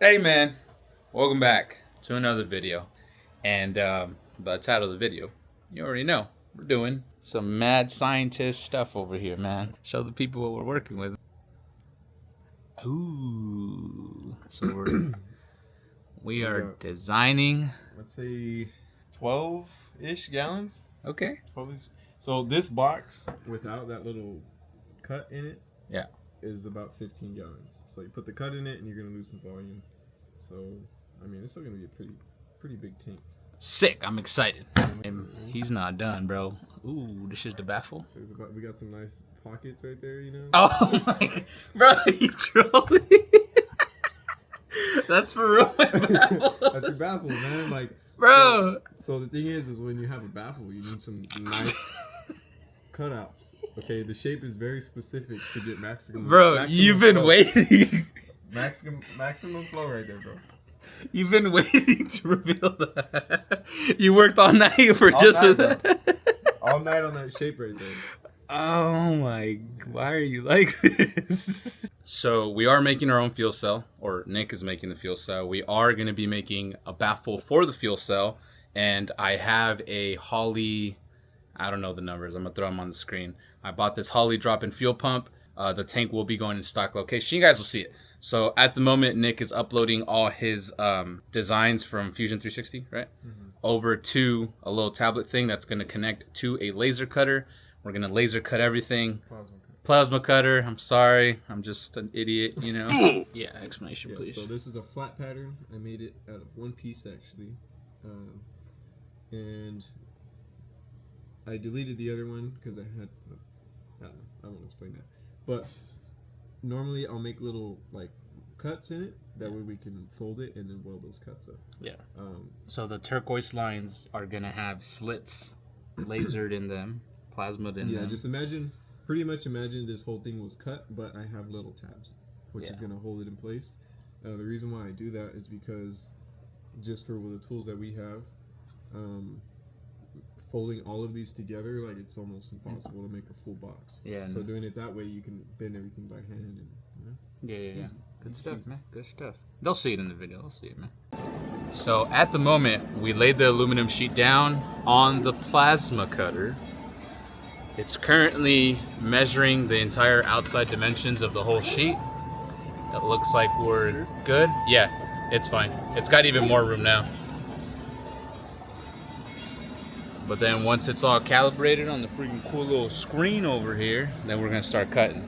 Hey man, welcome back to another video. And by the title of the video, you already know we're doing some mad scientist stuff over here, man. Show the people what we're working with. Ooh, so we are designing. Let's say 12-ish gallons. Okay. 12-ish. So this box without that little cut in it, yeah, is about 15 gallons. So you put the cut in it, and you're gonna lose some volume. So I mean, it's still gonna be a pretty big tank. Sick! I'm excited. He's not done, bro. Ooh, this is the baffle. We got some nice pockets right there, you know. Oh my, bro, you trolling? That's for real. That's your baffle, man. Like, bro. So the thing is when you have a baffle, you need some nice cutouts. Okay, the shape is very specific to get maximum. Bro, you've been flow. waiting. Maximum flow right there, bro. You've been waiting to reveal that. You worked all night for just for that. All night on that shape right there. Oh my, why are you like this? So we are making our own fuel cell, or Nick is making the fuel cell. We are going to be making a baffle for the fuel cell, and I have a Holley, I don't know the numbers, I'm going to throw them on the screen. I bought this Holley drop-in fuel pump. The tank will be going in stock location. You guys will see it. So at the moment, Nick is uploading all his designs from Fusion 360, right? Mm-hmm. Over to a little tablet thing that's going to connect to a laser cutter. We're going to laser cut everything. Plasma cutter. I'm sorry. I'm just an idiot, you know? Yeah, explanation, please. So this is a flat pattern. I made it out of one piece, actually. And I deleted the other one because I had... I don't know. I won't explain that. But normally I'll make little, like, cuts in it. That way we can fold it and then weld those cuts up. Yeah. So the turquoise lines are going to have slits lasered in them. Plasma'd in them. Yeah, just pretty much imagine this whole thing was cut, but I have little tabs, which is going to hold it in place. The reason why I do that is because just for the tools that we have, folding all of these together, like, it's almost impossible to make a full box. Yeah. So doing it that way, you can bend everything by hand. And, you know, yeah. Good stuff, man. Good stuff. They'll see it in the video. They'll see it, man. So at the moment, we laid the aluminum sheet down on the plasma cutter. It's currently measuring the entire outside dimensions of the whole sheet. It looks like we're good. Yeah, it's fine. It's got even more room now. But then once it's all calibrated on the freaking cool little screen over here, then we're gonna start cutting.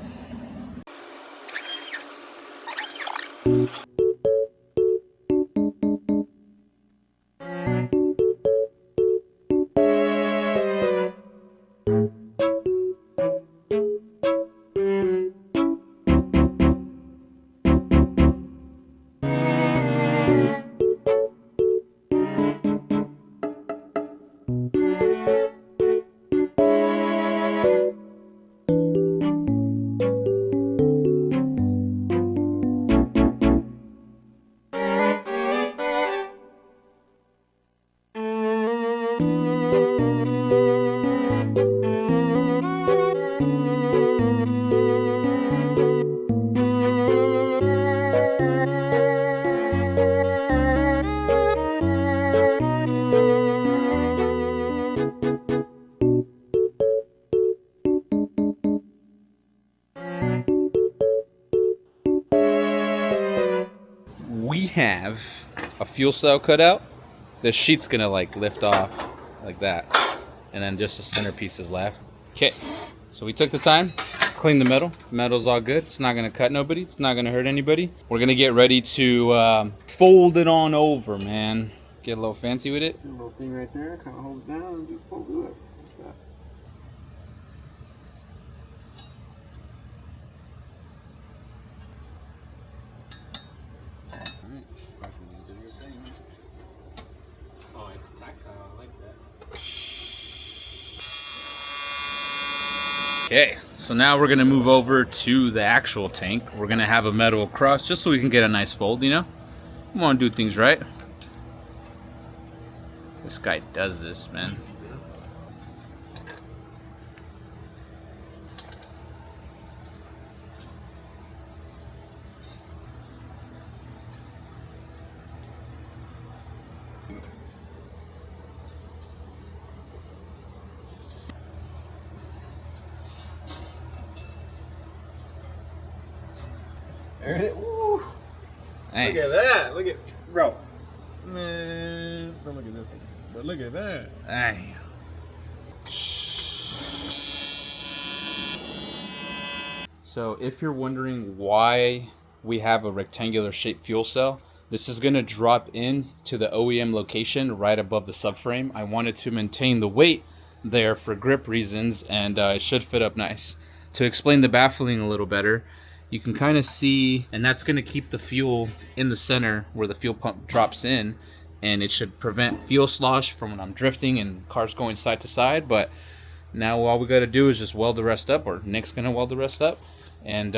We have a fuel cell cutout. The sheet's gonna like lift off like that, and then just the centerpiece is left. Okay, so we took the time, cleaned the metal. The metal's all good. It's not gonna cut nobody. It's not gonna hurt anybody. We're gonna get ready to fold it on over, man. Get a little fancy with it. A little thing right there, kind of hold it down and just fold it up. Like that. Oh, it's tactile. I like that. Okay, so now we're gonna move over to the actual tank. We're gonna have a metal across just so we can get a nice fold, you know? We wanna do things right. This guy does this, man. Everything. Woo. Hey. Look at that. Look at, bro. Man, don't look at this. But look at that. Hey. So if you're wondering why we have a rectangular shaped fuel cell, this is going to drop in to the OEM location right above the subframe. I wanted to maintain the weight there for grip reasons, and it should fit up nice. To explain the baffling a little better, you can kind of see, and that's going to keep the fuel in the center where the fuel pump drops in, and it should prevent fuel slosh from when I'm drifting and cars going side to side. But now all we got to do is just weld the rest up, or Nick's going to weld the rest up, and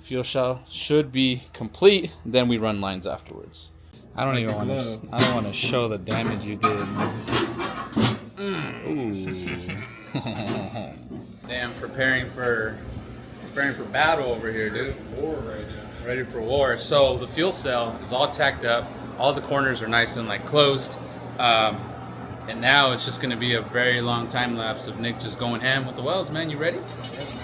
fuel cell should be complete. Then we run lines afterwards. I don't even want to. I don't want to show the damage you did. Ooh. Damn, preparing for battle over here, dude. War right now. Ready for war. So the fuel cell is all tacked up. All the corners are nice and like closed. And now it's just gonna be a very long time lapse of Nick just going ham with the welds, man. You ready? Yes,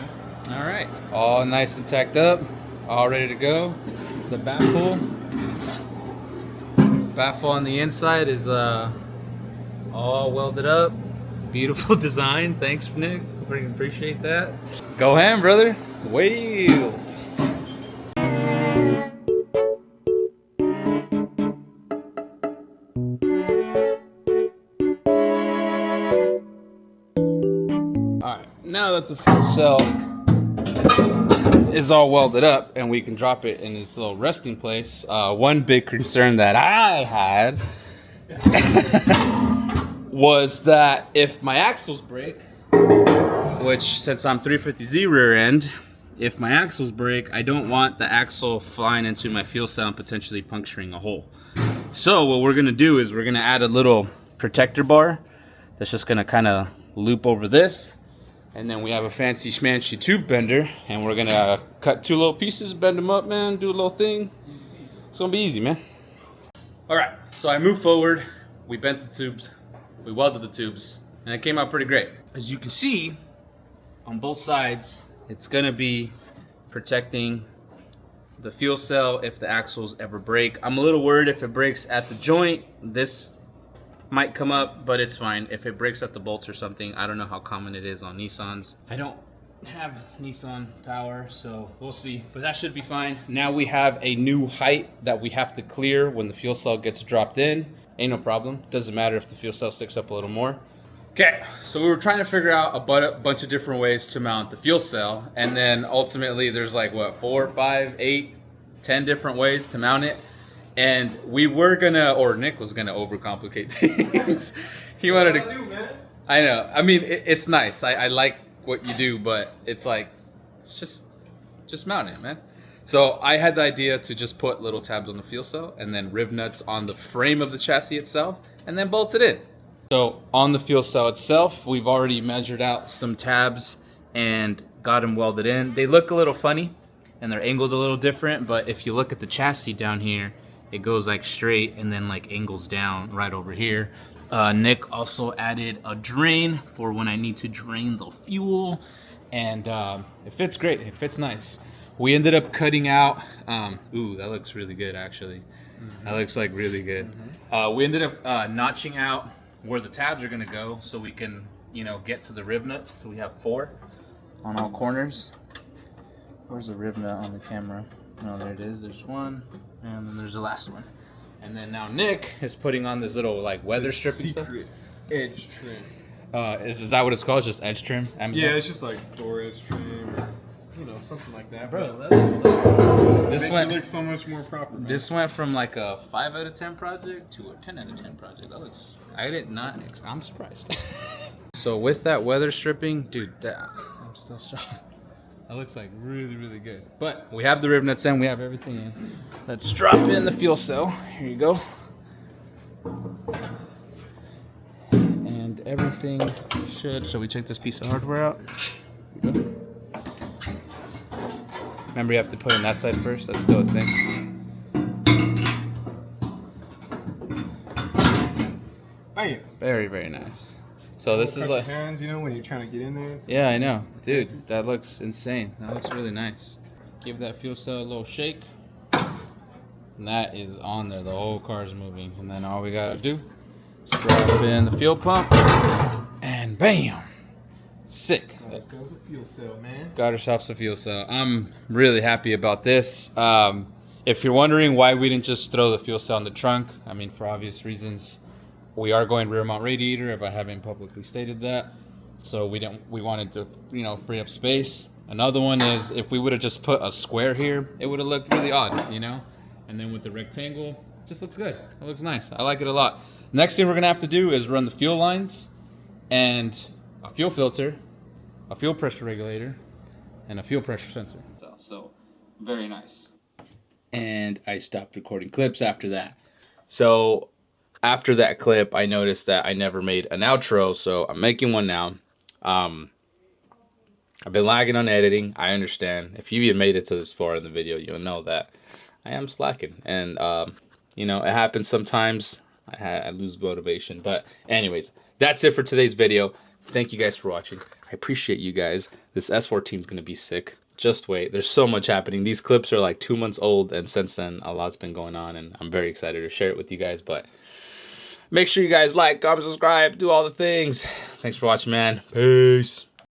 man. All right. All nice and tacked up. All ready to go. The baffle on the inside is all welded up. Beautiful design. Thanks, Nick. Pretty appreciate that. Go ham, brother. Wheel. Alright, now that the fuel cell is all welded up and we can drop it in its little resting place, one big concern that I had was that if my axles break, which since I'm 350Z rear end, if my axles break, I don't want the axle flying into my fuel cell and potentially puncturing a hole. So what we're gonna do is we're gonna add a little protector bar that's just gonna kind of loop over this, and then we have a fancy schmancy tube bender, and we're gonna cut two little pieces, bend them up, man, do a little thing. It's gonna be easy, man. All right, so I moved forward, we bent the tubes, we welded the tubes, and it came out pretty great. As you can see, on both sides, it's gonna be protecting the fuel cell if the axles ever break. I'm a little worried if it breaks at the joint, this might come up, but it's fine. If it breaks at the bolts or something, I don't know how common it is on Nissans. I don't have Nissan power, so we'll see, but that should be fine. Now we have a new height that we have to clear when the fuel cell gets dropped in. Ain't no problem. Doesn't matter if the fuel cell sticks up a little more. Okay, so we were trying to figure out a bunch of different ways to mount the fuel cell, and then ultimately there's like what, 4, 5, 8, 10 different ways to mount it. And we were gonna, or Nick was gonna overcomplicate things. He wanted to. I know. I mean, it's nice. I like what you do, but it's like, just mount it, man. So I had the idea to just put little tabs on the fuel cell and then rib nuts on the frame of the chassis itself, and then bolt it in. So on the fuel cell itself, we've already measured out some tabs and got them welded in. They look a little funny and they're angled a little different, but if you look at the chassis down here, it goes like straight and then like angles down right over here. Nick also added a drain for when I need to drain the fuel, and it fits great. It fits nice. We ended up cutting out, ooh, that looks really good actually. Mm-hmm. That looks like really good. Mm-hmm. We ended up notching out where the tabs are gonna go so we can, you know, get to the rib nuts. So we have 4 on all corners. Where's the rib nut on the camera? Oh, there it is. There's one, and then there's the last one. And then now Nick is putting on this little like weather stripping stuff. Edge trim. Is that what it's called? Just edge trim? Amazon? Yeah, it's just like door edge trim, or you know, something like that. Bro, that looks like this makes it look so much more proper. Man. This went from like a 5 out of 10 project to a 10 out of 10 project. That looks. I'm surprised. So with that weather stripping, dude, I'm still shocked. That looks like really, really good. But we have the rib nuts in, we have everything in. Let's drop in the fuel cell. Here you go. And everything should. So we check this piece of hardware out. Here we go. Remember, you have to put in that side first. That's still a thing. Bam. Very, very nice. So this is like hands, you know, when you're trying to get in there. Yeah, I know, dude. That looks insane. That looks really nice. Give that fuel cell a little shake. And that is on there. The whole car's moving. And then all we gotta do is drop in the fuel pump. And bam! Sick. Got ourselves a fuel cell, man. Got ourselves a fuel cell. I'm really happy about this. If you're wondering why we didn't just throw the fuel cell in the trunk, I mean, for obvious reasons, we are going rear mount radiator, if I haven't publicly stated that. So we wanted to, free up space. Another one is if we would have just put a square here, it would have looked really odd, And then with the rectangle, it just looks good. It looks nice. I like it a lot. Next thing we're gonna have to do is run the fuel lines and a fuel filter, a fuel pressure regulator, and a fuel pressure sensor. So very nice. And I stopped recording clips after that. So after that clip, I noticed that I never made an outro, so I'm making one now. I've been lagging on editing. I understand. If you even made it to this far in the video, you'll know that I am slacking. And, it happens sometimes. I lose motivation. But anyways, that's it for today's video. Thank you guys for watching. I appreciate you guys. This S14 is going to be sick. Just wait. There's so much happening. These clips are like 2 months old, and since then, a lot's been going on, and I'm very excited to share it with you guys. But make sure you guys like, comment, subscribe, do all the things. Thanks for watching, man. Peace.